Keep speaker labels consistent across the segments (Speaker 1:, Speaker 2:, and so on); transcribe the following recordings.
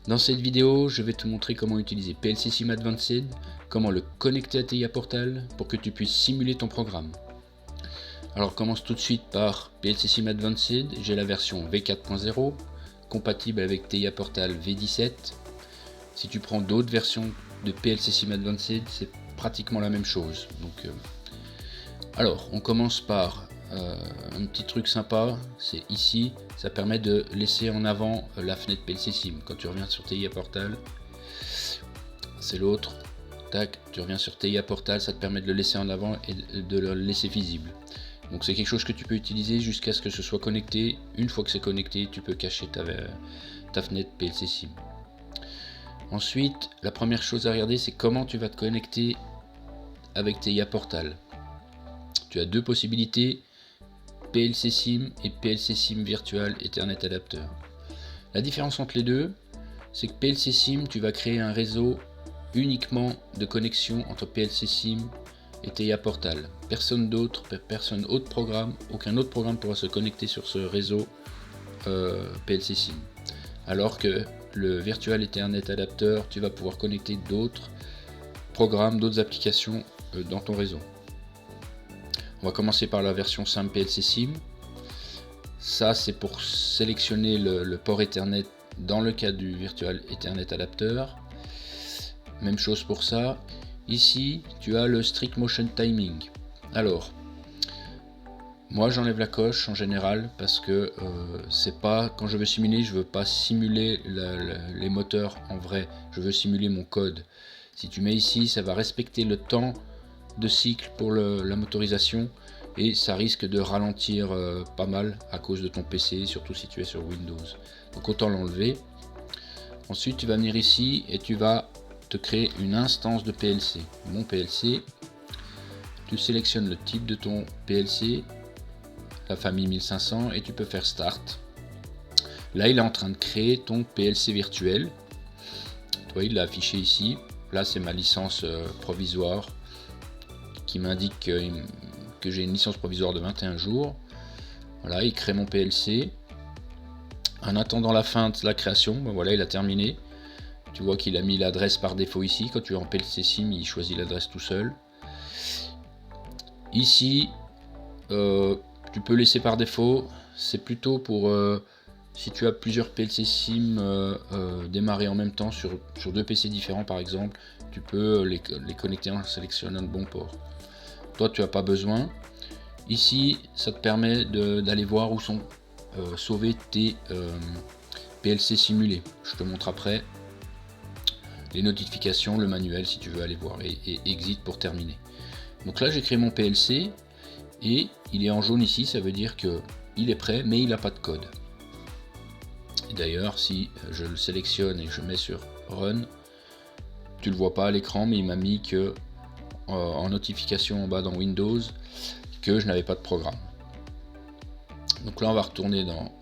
Speaker 1: Dans cette vidéo, je vais te montrer comment utiliser PLC Sim Advanced, comment le connecter à TIA Portal pour que tu puisses simuler ton programme. Alors commence tout de suite par PLC Sim Advanced, j'ai la version V4.0, compatible avec TIA Portal V17. Si tu prends d'autres versions de PLC Sim Advanced, c'est pratiquement la même chose. Alors on commence par un petit truc sympa, c'est ici, ça permet de laisser en avant la fenêtre PLC Sim. Quand tu reviens sur TIA Portal, c'est l'autre, tac, tu reviens sur TIA Portal, ça te permet de le laisser en avant et de le laisser visible. Donc c'est quelque chose que tu peux utiliser jusqu'à ce que ce soit connecté. Une fois que c'est connecté, tu peux cacher ta fenêtre PLC Sim. Ensuite, la première chose à regarder, c'est comment tu vas te connecter avec TIA Portal. Tu as deux possibilités, PLC Sim et PLC Sim Virtual Ethernet Adapter. La différence entre les deux, c'est que PLC Sim, tu vas créer un réseau uniquement de connexion entre PLC Sim et TIA Portal. Personne autre programme, aucun autre programme pourra se connecter sur ce réseau PLC Sim. Alors que le Virtual Ethernet Adapter, tu vas pouvoir connecter d'autres programmes, d'autres applications dans ton réseau. On va commencer par la version simple PLC Sim. Ça, c'est pour sélectionner le port Ethernet dans le cas du Virtual Ethernet Adapter. Même chose pour ça. Ici, tu as le Strict Motion Timing. Alors, moi j'enlève la coche en général parce que c'est pas, quand je veux simuler, je veux pas simuler les moteurs en vrai. Je veux simuler mon code. Si tu mets ici, ça va respecter le temps de cycle pour la motorisation et ça risque de ralentir pas mal à cause de ton PC, surtout si tu es sur Windows. Donc autant l'enlever. Ensuite tu vas venir ici et tu vas te créer une instance de PLC. Mon PLC, tu sélectionnes le type de ton PLC, la famille 1500 et tu peux faire Start. Là il est en train de créer ton PLC virtuel. Tu vois, il l'a affiché ici. Là c'est ma licence provisoire qui m'indique que j'ai une licence provisoire de 21 jours. Voilà, il crée mon PLC. En attendant la fin de la création, ben voilà, il a terminé. Tu vois qu'il a mis l'adresse par défaut ici. Quand tu es en PLC Sim, il choisit l'adresse tout seul. Ici, tu peux laisser par défaut. C'est plutôt pour si tu as plusieurs PLC Sim démarrer en même temps sur deux PC différents par exemple, tu peux les connecter en sélectionnant le bon port. Toi tu n'as pas besoin. Ici ça te permet d'aller voir où sont sauvés tes PLC simulés. Je te montre après les notifications, le manuel si tu veux aller voir, et exit pour terminer. Donc là j'ai créé mon PLC et il est en jaune ici, ça veut dire que il est prêt mais il n'a pas de code. Et d'ailleurs si je le sélectionne et je mets sur Run, tu le vois pas à l'écran mais il m'a mis que en notification en bas dans Windows que je n'avais pas de programme. Donc là on va retourner dans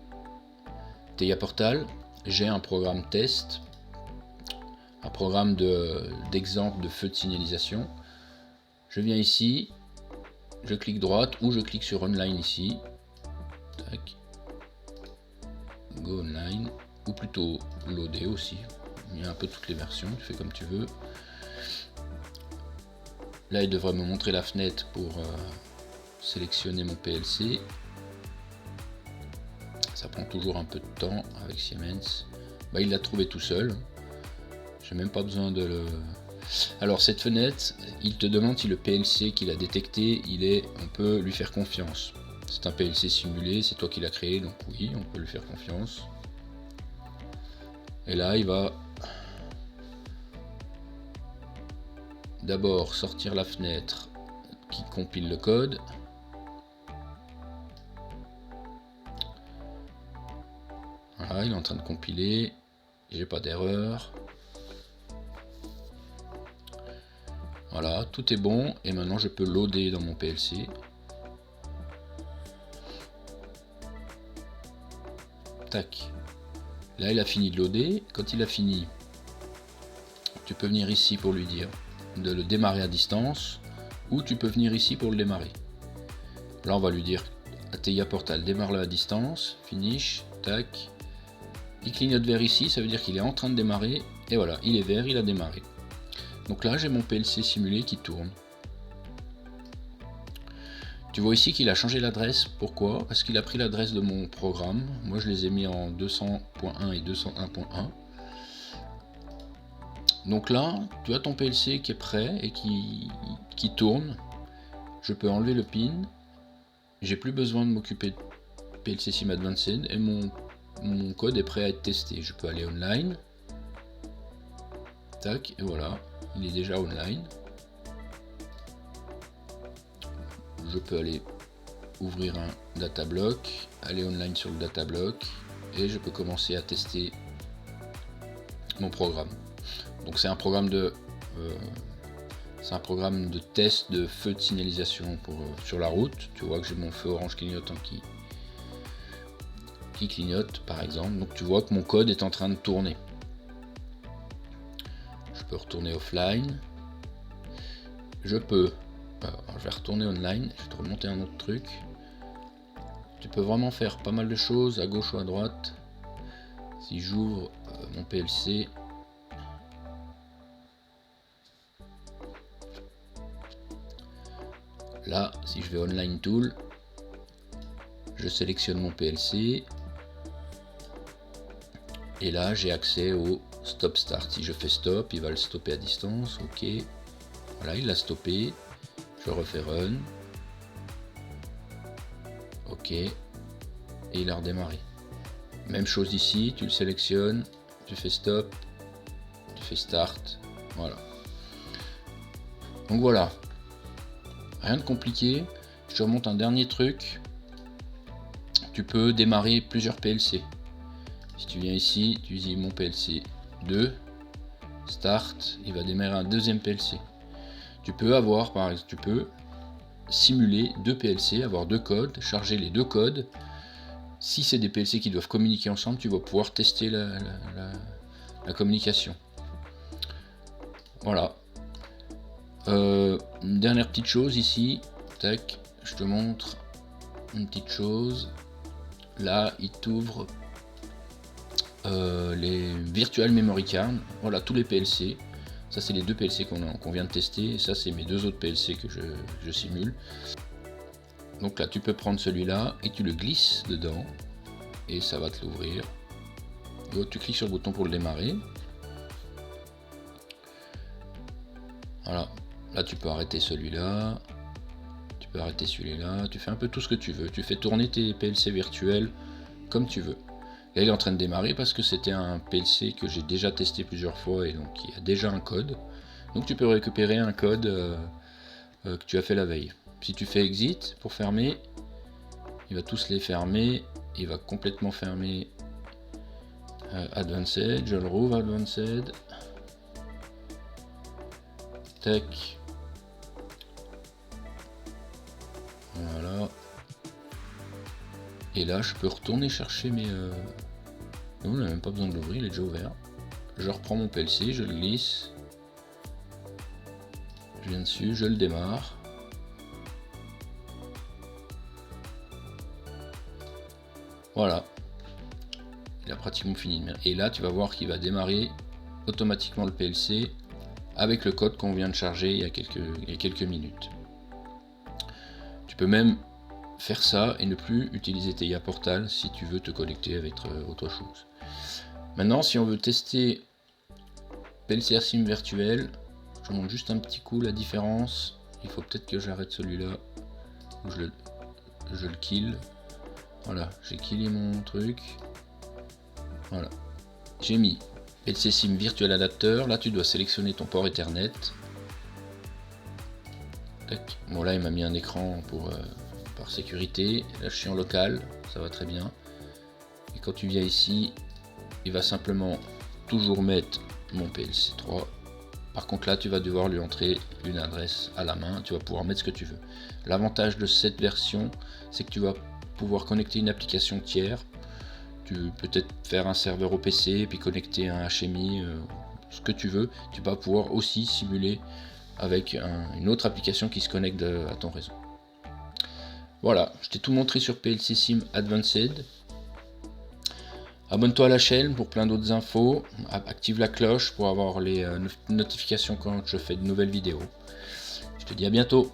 Speaker 1: TIA Portal. J'ai un programme test, un programme d'exemple de feu de signalisation. Je viens ici, je clique droite ou je clique sur Online ici. Tac. Go Online, ou plutôt Loader aussi. Il y a un peu toutes les versions, tu fais comme tu veux. Là il devrait me montrer la fenêtre pour sélectionner mon PLC. Ça prend toujours un peu de temps avec Siemens. Bah, il l'a trouvé tout seul. J'ai même pas besoin de le... Alors cette fenêtre, il te demande si le PLC qu'il a détecté, on peut lui faire confiance. C'est un PLC simulé, c'est toi qui l'as créé, donc oui, on peut lui faire confiance. Et là, il va d'abord sortir la fenêtre qui compile le code. Voilà, il est en train de compiler, j'ai pas d'erreur. Voilà, tout est bon et maintenant je peux loader dans mon PLC. Tac. Là il a fini de loader. Quand il a fini, tu peux venir ici pour lui dire de le démarrer à distance ou tu peux venir ici pour le démarrer. Là on va lui dire à TIA Portal démarre-le à distance, finish, tac. il clignote vert ici, ça veut dire qu'il est en train de démarrer, et voilà, il est vert, il a démarré. Donc là j'ai mon PLC simulé qui tourne. Tu vois ici qu'il a changé l'adresse, pourquoi? Parce qu'il a pris l'adresse de mon programme, moi je les ai mis en 200.1 et 201.1. Donc là, tu as ton PLC qui est prêt et qui tourne. Je peux enlever le pin, j'ai plus besoin de m'occuper de PLC Sim Advanced et mon code est prêt à être testé. Je peux aller online, tac, et voilà, il est déjà online. Je peux aller ouvrir un data block, aller online sur le data block et je peux commencer à tester mon programme. Donc c'est un programme de test de feu de signalisation sur la route. Tu vois que j'ai mon feu orange clignotant qui clignote par exemple. Donc tu vois que mon code est en train de tourner. Je peux retourner offline. Je vais retourner online. Je vais te remonter un autre truc. Tu peux vraiment faire pas mal de choses à gauche ou à droite. Si j'ouvre mon PLC, là, si je vais Online Tool, je sélectionne mon PLC et là j'ai accès au Stop Start. Si je fais Stop, il va le stopper à distance. Ok, voilà, il l'a stoppé. Je refais Run. Ok, et il a redémarré. Même chose ici, tu le sélectionnes, tu fais Stop, tu fais Start. Voilà. Donc voilà. Rien de compliqué. Je te remonte un dernier truc. Tu peux démarrer plusieurs PLC. Si tu viens ici, tu dis mon PLC 2, Start, il va démarrer un deuxième PLC. Tu peux avoir, par exemple, tu peux simuler deux PLC, avoir deux codes, charger les deux codes. Si c'est des PLC qui doivent communiquer ensemble, tu vas pouvoir tester la communication. Voilà. Une dernière petite chose ici, tac, je te montre une petite chose. Là, il t'ouvre les Virtual Memory Card. Voilà, tous les PLC. Ça, c'est les deux PLC qu'on vient de tester. Et ça, c'est mes deux autres PLC que je simule. Donc là, tu peux prendre celui-là et tu le glisses dedans. Et ça va te l'ouvrir. Tu cliques sur le bouton pour le démarrer. Voilà. Là, tu peux arrêter celui-là. Tu peux arrêter celui-là. Tu fais un peu tout ce que tu veux. Tu fais tourner tes PLC virtuels comme tu veux. Là, il est en train de démarrer parce que c'était un PLC que j'ai déjà testé plusieurs fois et donc il y a déjà un code. Donc tu peux récupérer un code que tu as fait la veille. Si tu fais exit pour fermer, il va tous les fermer. Il va complètement fermer Advanced. Je le rouvre Advanced. Tac. Voilà. Et là, je peux retourner chercher mes... Non, on n'a même pas besoin de l'ouvrir, il est déjà ouvert. Je reprends mon PLC, je le glisse. Je viens dessus, je le démarre. Voilà. Il a pratiquement fini. Et là, tu vas voir qu'il va démarrer automatiquement le PLC avec le code qu'on vient de charger il y a quelques minutes. Tu peux même faire ça et ne plus utiliser TIA Portal si tu veux te connecter avec autre chose. Maintenant, si on veut tester PLC Sim virtuel, je montre juste un petit coup la différence. Il faut peut-être que j'arrête celui-là ou je le kill. Voilà, j'ai killé mon truc. Voilà, j'ai mis PLC Sim Virtual Adapter. Là, tu dois sélectionner ton port Ethernet. Tac. Bon, là, il m'a mis un écran par sécurité. Là, je suis en local, ça va très bien. Et quand tu viens ici, il va simplement toujours mettre mon PLC 3. Par contre, là, tu vas devoir lui entrer une adresse à la main. Tu vas pouvoir mettre ce que tu veux. L'avantage de cette version, c'est que tu vas pouvoir connecter une application tiers. Tu peux peut-être faire un serveur au PC, puis connecter un HMI, ce que tu veux. Tu vas pouvoir aussi simuler avec une autre application qui se connecte à ton réseau. Voilà, je t'ai tout montré sur PLC Sim Advanced. Abonne-toi à la chaîne pour plein d'autres infos, active la cloche pour avoir les notifications quand je fais de nouvelles vidéos. Je te dis à bientôt.